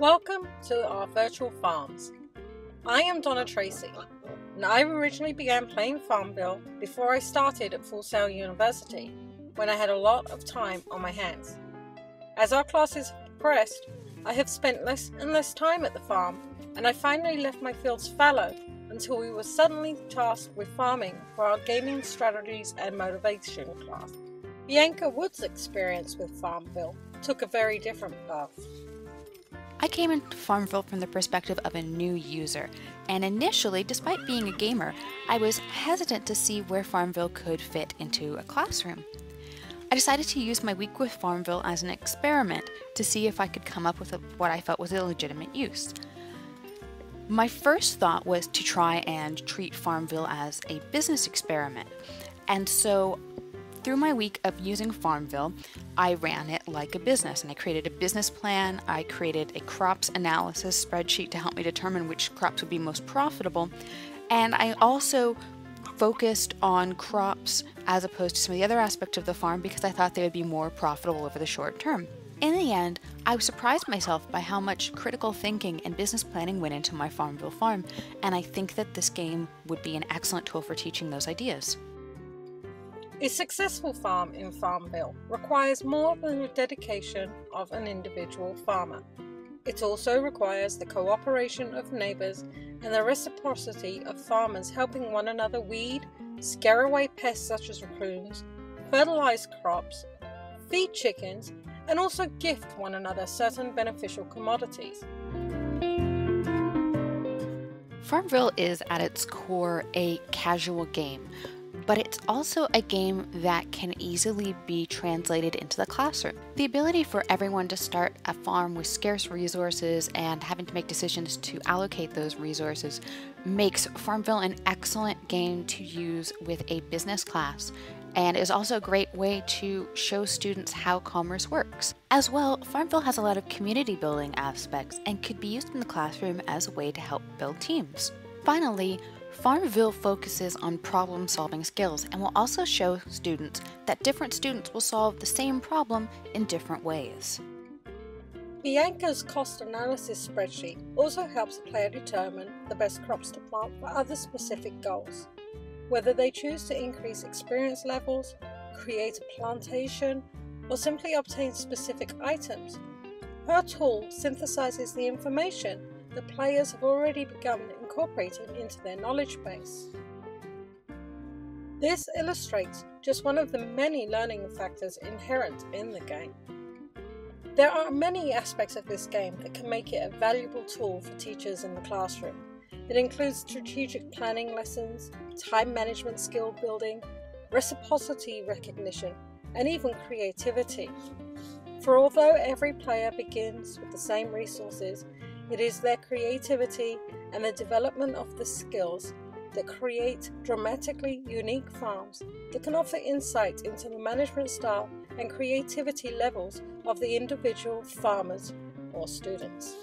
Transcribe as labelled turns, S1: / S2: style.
S1: Welcome to our virtual farms. I am Donna Tracy, and I originally began playing Farmville before I started at Full Sail University, when I had a lot of time on my hands. As our classes have progressed, I have spent less and less time at the farm, and I finally left my fields fallow until we were suddenly tasked with farming for our gaming strategies and motivation class. Bianca Wood's experience with Farmville took a very different path.
S2: I came into Farmville from the perspective of a new user, and initially, despite being a gamer, I was hesitant to see where Farmville could fit into a classroom. I decided to use my week with Farmville as an experiment to see if I could come up with what I felt was a legitimate use. My first thought was to try and treat Farmville as a business experiment, and so through my week of using Farmville, I ran it like a business, and I created a business plan. I created a crops analysis spreadsheet to help me determine which crops would be most profitable, and I also focused on crops as opposed to some of the other aspects of the farm because I thought they would be more profitable over the short term. In the end, I surprised myself by how much critical thinking and business planning went into my Farmville farm, and I think that this game would be an excellent tool for teaching those ideas.
S1: A successful farm in Farmville requires more than the dedication of an individual farmer. It also requires the cooperation of neighbours and the reciprocity of farmers helping one another weed, scare away pests such as raccoons, fertilise crops, feed chickens, and also gift one another certain beneficial commodities.
S2: Farmville is at its core a casual game, but it's also a game that can easily be translated into the classroom. The ability for everyone to start a farm with scarce resources and having to make decisions to allocate those resources makes Farmville an excellent game to use with a business class, and is also a great way to show students how commerce works. As well, Farmville has a lot of community building aspects and could be used in the classroom as a way to help build teams. Finally, Farmville focuses on problem-solving skills and will also show students that different students will solve the same problem in different ways.
S1: Bianca's cost analysis spreadsheet also helps the player determine the best crops to plant for other specific goals, whether they choose to increase experience levels, create a plantation, or simply obtain specific items. Her tool synthesizes the information the players have already begun incorporating into their knowledge base. This illustrates just one of the many learning factors inherent in the game. There are many aspects of this game that can make it a valuable tool for teachers in the classroom. It includes strategic planning lessons, time management skill building, reciprocity recognition, and even creativity. For although every player begins with the same resources, it is their creativity and the development of the skills that create dramatically unique farms that can offer insight into the management style and creativity levels of the individual farmers or students.